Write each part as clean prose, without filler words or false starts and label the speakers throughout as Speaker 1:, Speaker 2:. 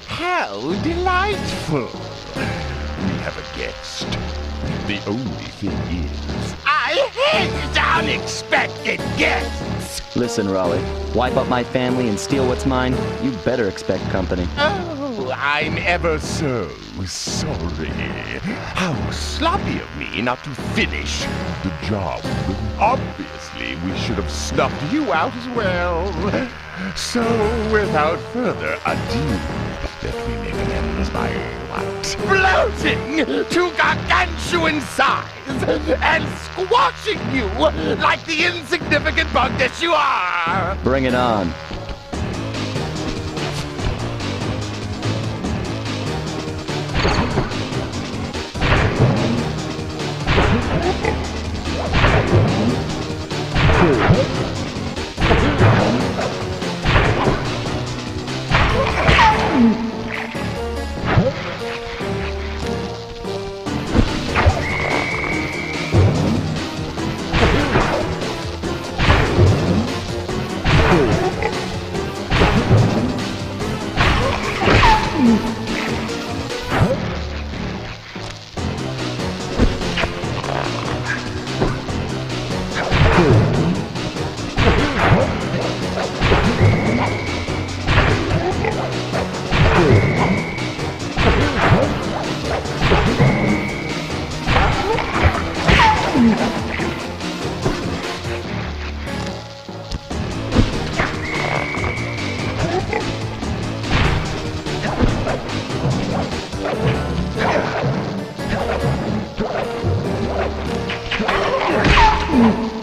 Speaker 1: How delightful! We have a guest. The only thing is, I hate unexpected guests!
Speaker 2: Listen, Raleigh, wipe up my family and steal what's mine? You better expect company.
Speaker 1: Oh, I'm ever so sorry. How sloppy of me not to finish the job. Obviously, we should have snuffed you out as well. So, without further ado, let me make amends by bloating to gargantuan size and squashing you like the insignificant bug that you are!
Speaker 2: Bring it on.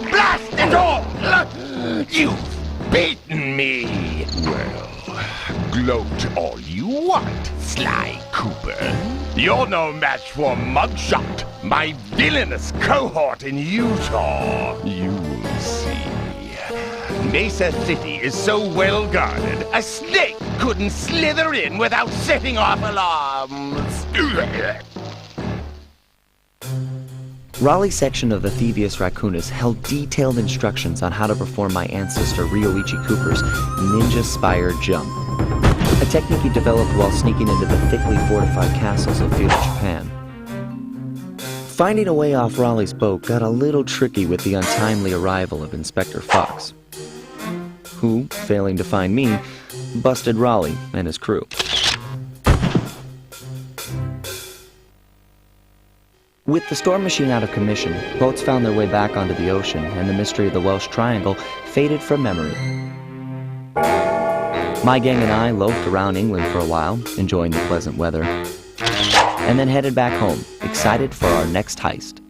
Speaker 1: Blast it all! You've beaten me! Well, gloat all you want, Sly Cooper. You're no match for Muggshot, my villainous cohort in Utah. You will see. Mesa City is so well guarded, a snake couldn't slither in without setting off alarms.
Speaker 2: Raleigh's section of the Thievius Raccoonus held detailed instructions on how to perform my ancestor Ryoichi Cooper's ninja spire jump, a technique he developed while sneaking into the thickly fortified castles of feudal Japan. Finding a way off Raleigh's boat got a little tricky with the untimely arrival of Inspector Fox, who, failing to find me, busted Raleigh and his crew. With the storm machine out of commission, boats found their way back onto the ocean, and the mystery of the Welsh Triangle faded from memory. My gang and I loafed around England for a while, enjoying the pleasant weather, and then headed back home, excited for our next heist.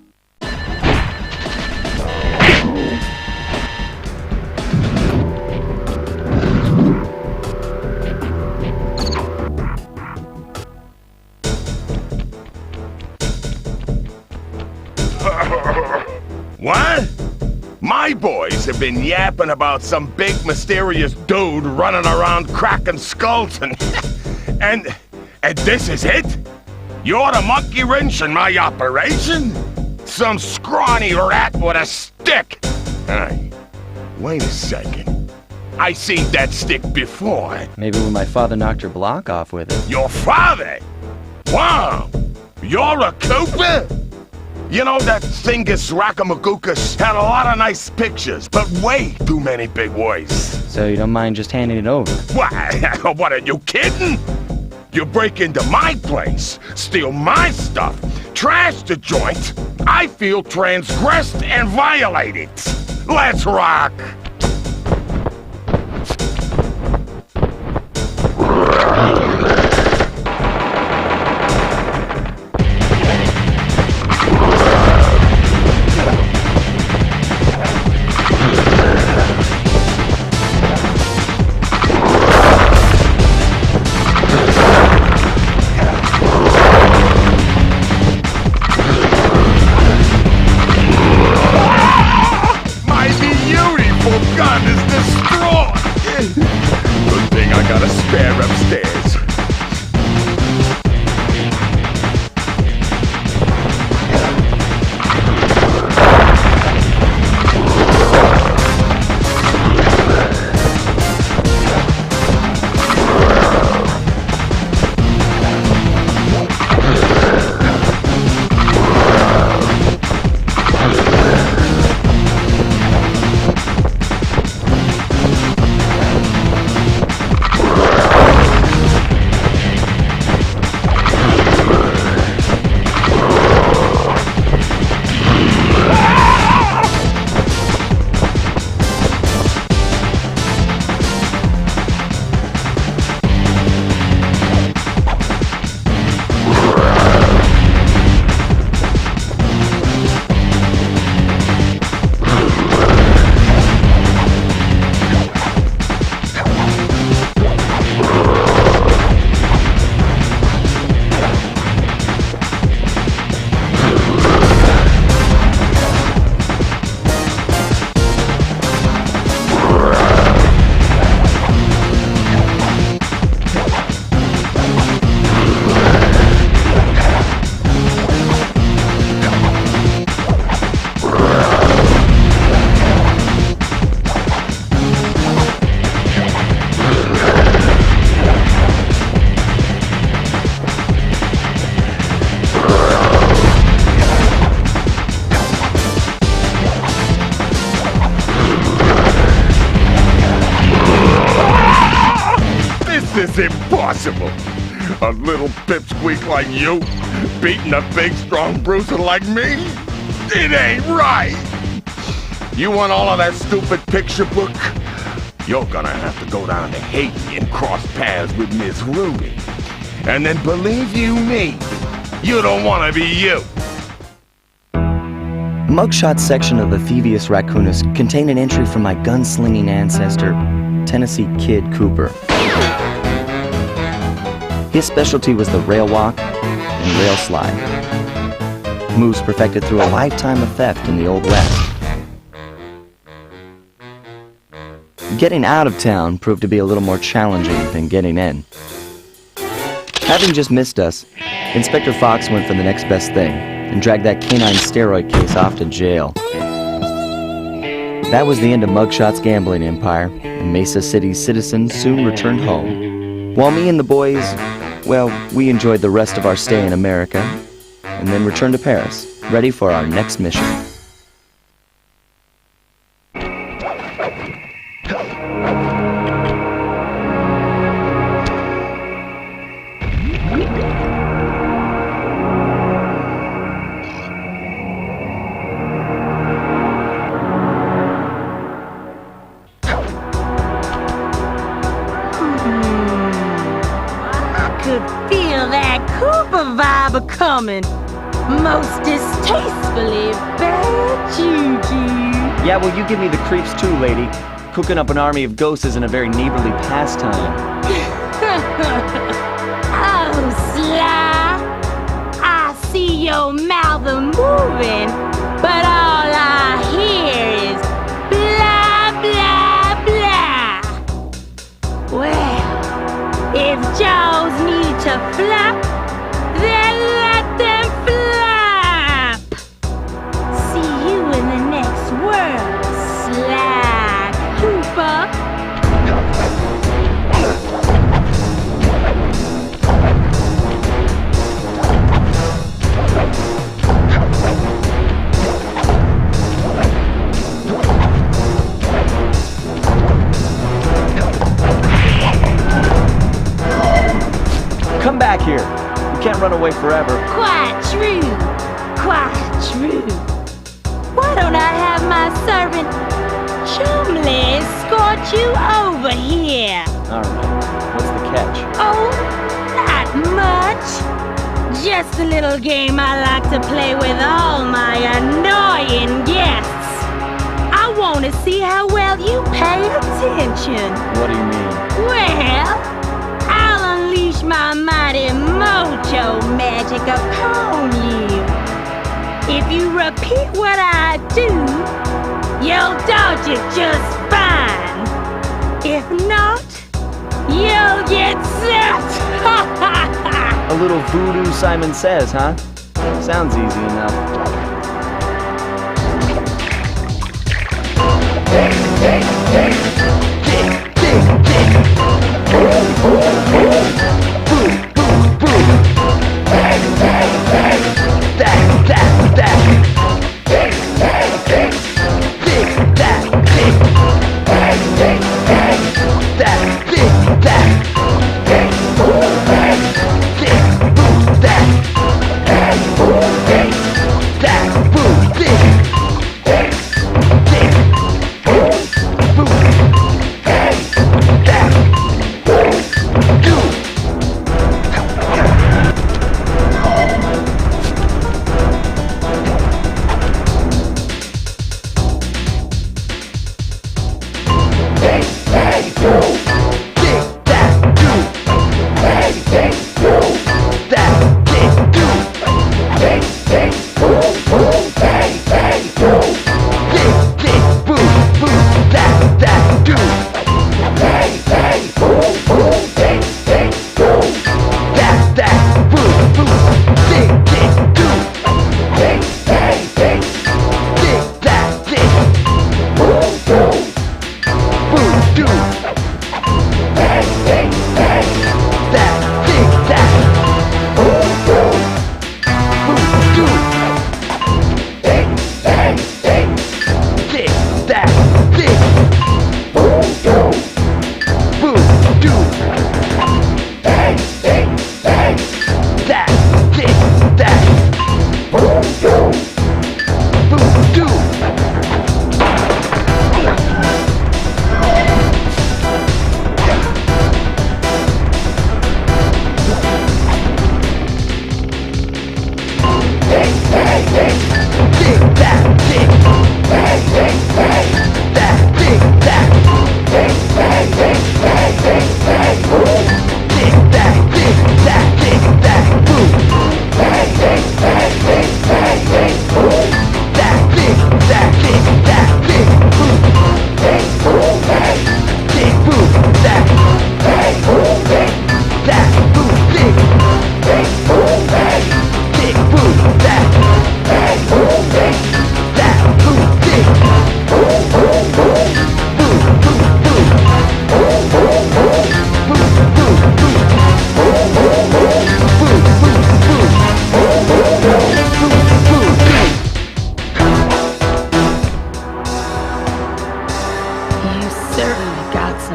Speaker 1: What? My boys have been yapping about some big mysterious dude running around cracking skulls and this is it? You're the monkey wrench in my operation? Some scrawny rat with a stick? Hey, wait a second. I seen that stick before.
Speaker 2: Maybe when my father knocked your block off with it.
Speaker 1: Your father? Wow! You're a Cooper? You know, that Thingus Rackamagookus had a lot of nice pictures, but way too many big words.
Speaker 2: So you don't mind just handing it over?
Speaker 1: What, are you kidding? You break into my place, steal my stuff, trash the joint. I feel transgressed and violated. Let's rock! It's impossible. A little pipsqueak like you beating a big, strong bruiser like me? It ain't right. You want all of that stupid picture book? You're gonna have to go down to Haiti and cross paths with Miss Ruby. And then believe you me, you don't want to be you.
Speaker 2: Muggshot section of the Thievius Raccoonus contained an entry from my gunslinging ancestor, Tennessee Kid Cooper. His specialty was the rail walk and rail slide, moves perfected through a lifetime of theft in the Old West. Getting out of town proved to be a little more challenging than getting in. Having just missed us, Inspector Fox went for the next best thing and dragged that canine steroid case off to jail. That was the end of Muggshot's gambling empire, and Mesa City's citizens soon returned home. While me and the boys, well, we enjoyed the rest of our stay in America, and then returned to Paris, ready for our next mission.
Speaker 3: Feel that Cooper vibe coming. Most distastefully bad juju.
Speaker 2: Yeah, well, you give me the creeps too, lady. Cooking up an army of ghosts isn't a very neighborly pastime.
Speaker 3: Oh, Sly. I see your mouth a-moving, but all I hear is blah, blah, blah. Well, if jaws need to flap, then let them flap. See you in the next world, Sly Cooper.
Speaker 2: Come back here. You can't run away forever.
Speaker 3: Quite true. Quite true. Why don't I have my servant Chumley escort you over here?
Speaker 2: All right. What's the catch?
Speaker 3: Oh, not much. Just a little game I like to play with all my annoying guests. I want to see how well you pay attention.
Speaker 2: What do you mean?
Speaker 3: Well, I'll unleash my mighty mojo magic upon you. If you repeat what I do, you'll dodge it just fine. If not, you'll get set.
Speaker 2: A little voodoo Simon Says, huh? Sounds easy enough.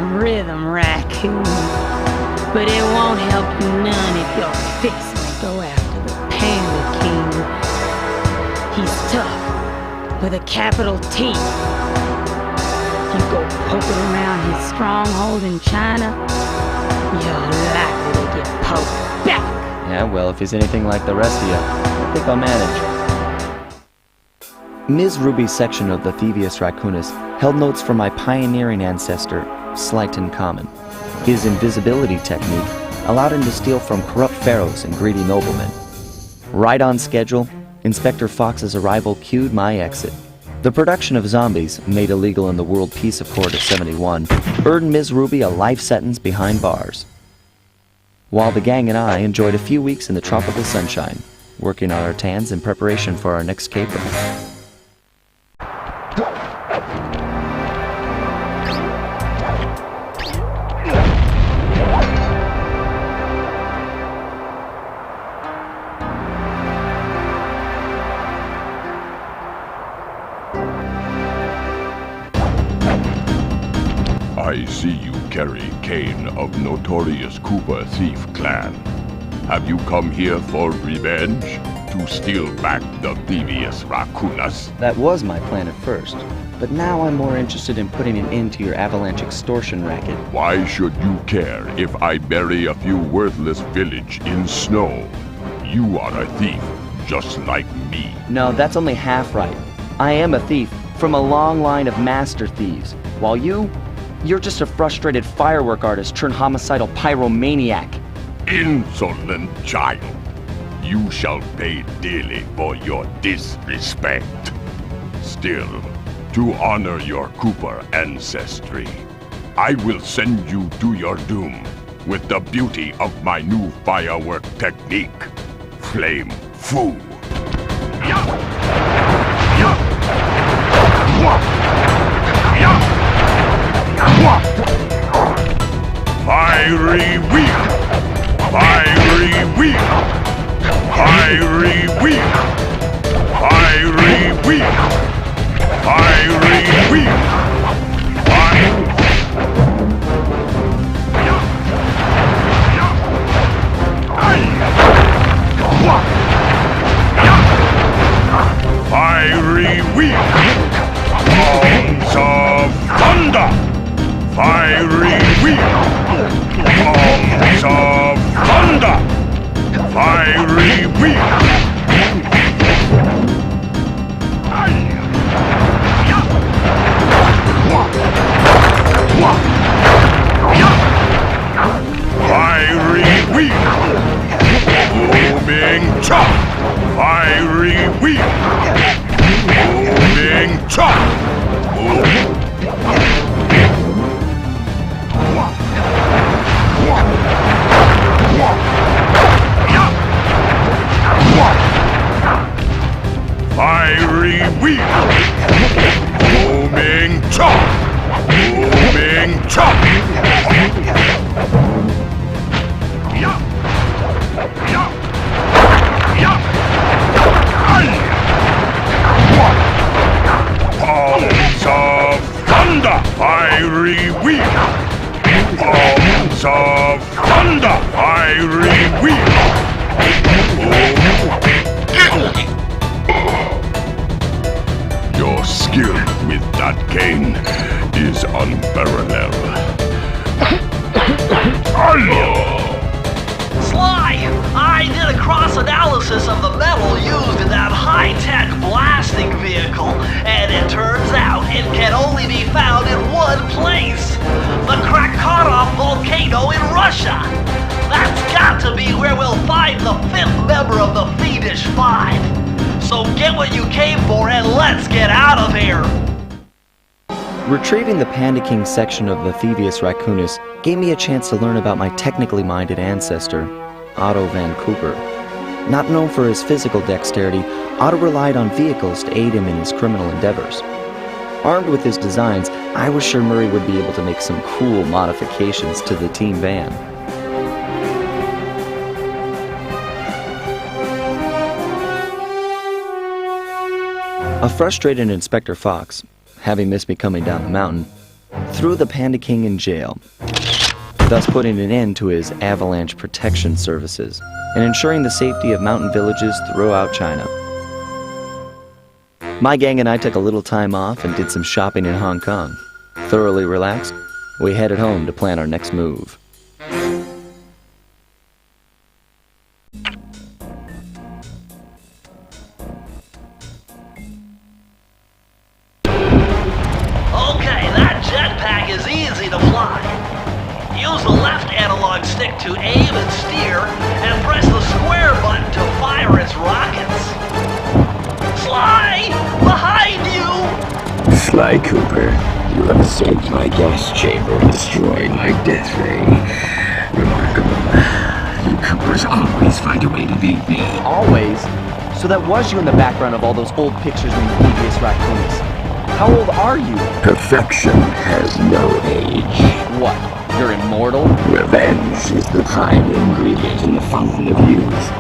Speaker 3: some rhythm, Raccoon. But it won't help you none if you're fixing to go after the Panda King. He's tough, with a capital T. You go poking around his stronghold in China, you're likely to get poked back.
Speaker 2: Yeah, well, if he's anything like the rest of you, I think I'll manage. Ms. Ruby's section of the Thievius Raccoonus held notes from my pioneering ancestor, Slighton Common. His invisibility technique allowed him to steal from corrupt pharaohs and greedy noblemen. Right on schedule, Inspector Fox's arrival cued my exit. The production of zombies, made illegal in the World Peace Accord of '71, earned Ms. Ruby a life sentence behind bars. While the gang and I enjoyed a few weeks in the tropical sunshine, working on our tans in preparation for our next caper.
Speaker 1: I see you carry Kane of notorious Cooper thief clan. Have you come here for revenge? To steal back the Thievius Raccoonus?
Speaker 2: That was my plan at first, but now I'm more interested in putting an end to your avalanche extortion racket.
Speaker 1: Why should you care if I bury a few worthless village in snow? You are a thief, just like me.
Speaker 2: No, that's only half right. I am a thief from a long line of master thieves, while you're just a frustrated firework artist turned homicidal pyromaniac.
Speaker 1: Insolent child. You shall pay dearly for your disrespect. Still, to honor your Cooper ancestry, I will send you to your doom with the beauty of my new firework technique, Flame Foo. Fiery wheel! Fiery wheel! Fiery wheel! Fiery wheel! Fiery wheel! Fiery wheel! Arms of thunder! Fiery wheel! Arms of thunder! Fiery wheel! Fiery wheel! Booming chop! Fiery wheel! Booming chop! Fiery wheel! Booming chop! Booming chop! Arms of thunder! Fiery wheel! Arms of thunder! Fiery wheel! Your skill with that cane is unparalleled.
Speaker 4: Sly! I did a cross-analysis of the metal used in that high-tech blasting vehicle, and it turns out it can only be found in one place. The Krakatoa volcano in Russia. That's got to be where we'll find the fifth member of the Fiendish Five. So get what you came for and let's get out of here!
Speaker 2: Retrieving the Panda King section of the Thievius Raccoonus gave me a chance to learn about my technically minded ancestor, Otto Van Cooper. Not known for his physical dexterity, Otto relied on vehicles to aid him in his criminal endeavors. Armed with his designs, I was sure Murray would be able to make some cool modifications to the team van. A frustrated Inspector Fox, having missed me coming down the mountain, threw the Panda King in jail, thus putting an end to his avalanche protection services and ensuring the safety of mountain villages throughout China. My gang and I took a little time off and did some shopping in Hong Kong. Thoroughly relaxed, we headed home to plan our next move.
Speaker 4: Okay, that jetpack is easy to fly. Use the left analog stick to aim and steer, and press the square button to fire its rockets. Sly! Behind you!
Speaker 5: Sly Cooper, you have escaped my gas chamber and destroyed my death ray. Remarkable. You Coopers always find a way to beat me.
Speaker 2: Always? So that was you in the background of all those old pictures in Thievius Raccoonus. How old are you?
Speaker 5: Perfection has no age.
Speaker 2: What? You're immortal?
Speaker 5: Revenge is the prime ingredient in the fountain of youth.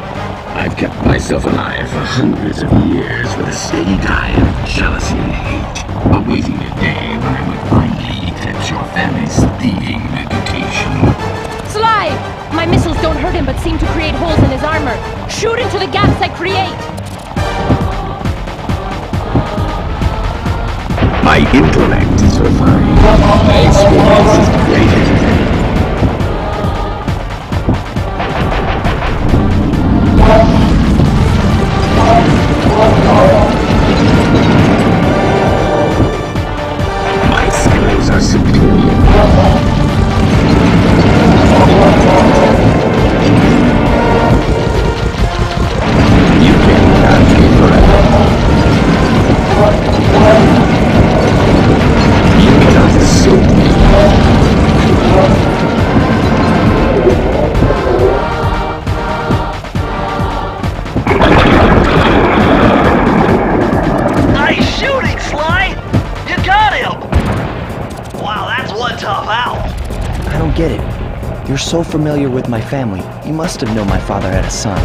Speaker 5: I've kept myself alive for hundreds of years with a steady diet of jealousy and hate, awaiting the day when I would finally eclipse your family's thieving reputation.
Speaker 6: Sly! My missiles don't hurt him but seem to create holes in his armor. Shoot into the gaps I create!
Speaker 5: My intellect is refined. My experience is greater. My skills are superior. You cannot be forever. You cannot escape me.
Speaker 4: Nice shooting, Sly! You got him! Wow, that's one tough owl.
Speaker 2: I don't get it. You're so familiar with my family. You must have known my father had a son.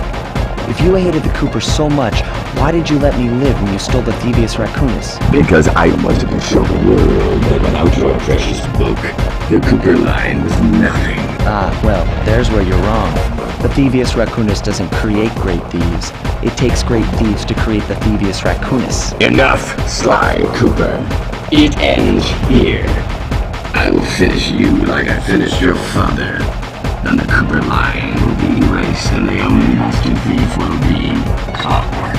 Speaker 2: If you hated the Coopers so much, why did you let me live when you stole the Thievius Raccoonus?
Speaker 5: Because I wanted to show the world that without your precious book, the Cooper line was nothing.
Speaker 2: Ah, well, there's where you're wrong. The Thievius Raccoonus doesn't create great thieves. It takes great thieves to create the Thievius Raccoonus.
Speaker 5: Enough, Sly Cooper. It ends here. I will finish you like I finished your father. Then the Cooper line will be erased and the only master thief will be Clockwerk.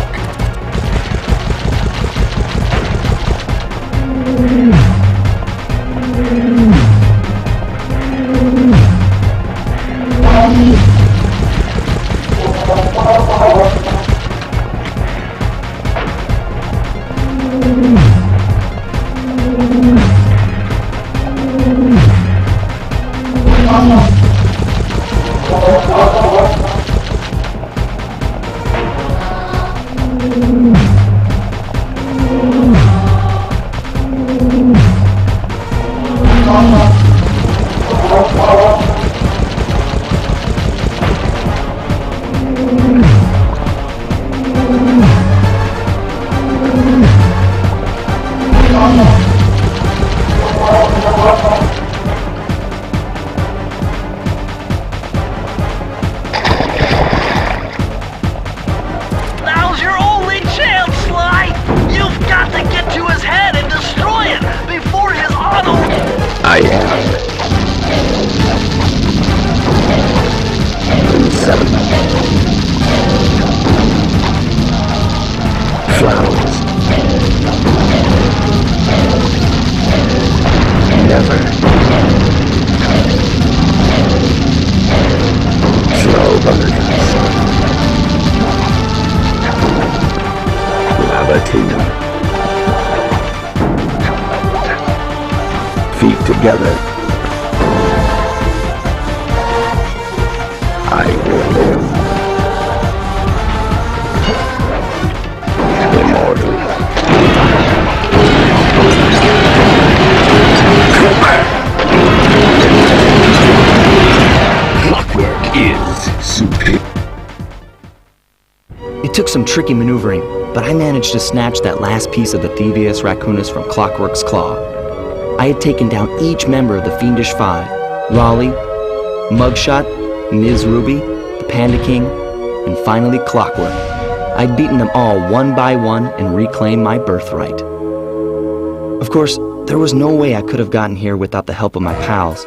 Speaker 4: Now's your only chance, Sly! You've got to get to his head and destroy it before his auto...
Speaker 5: I am. 7. Flowers. Never. Slow buttercups. Lavatina. Feet together. I will live. Immortal. Clockwerk is superior.
Speaker 2: It took some tricky maneuvering, but I managed to snatch that last piece of the Thievius Raccoonus from Clockwerk's claw. I had taken down each member of the Fiendish Five: Raleigh, Muggshot, Ms. Ruby, the Panda King, and finally Clockwerk. I'd beaten them all one by one and reclaimed my birthright. Of course, there was no way I could have gotten here without the help of my pals.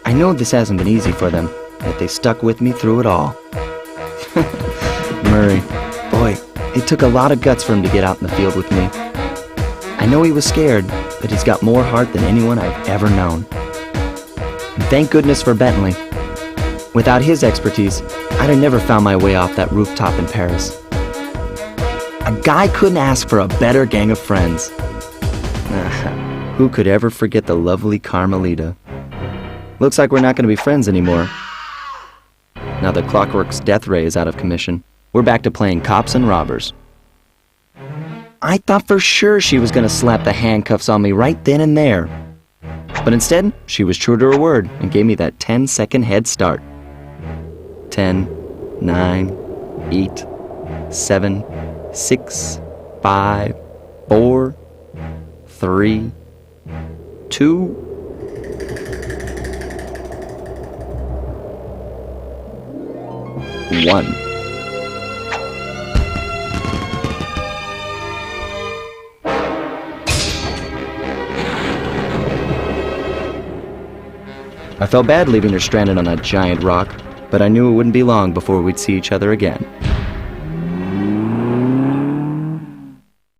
Speaker 2: I know this hasn't been easy for them, yet they stuck with me through it all. Murray, boy, it took a lot of guts for him to get out in the field with me. I know he was scared, but he's got more heart than anyone I've ever known. And thank goodness for Bentley. Without his expertise, I'd have never found my way off that rooftop in Paris. A guy couldn't ask for a better gang of friends. Who could ever forget the lovely Carmelita? Looks like we're not going to be friends anymore. Now that Clockwerk's death ray is out of commission, we're back to playing cops and robbers. I thought for sure she was going to slap the handcuffs on me right then and there. But instead, she was true to her word and gave me that 10-second head start. 10, 9, 8, 7, 6, 5, 4, 3, 2, 1. I felt bad leaving her stranded on that giant rock, but I knew it wouldn't be long before we'd see each other again.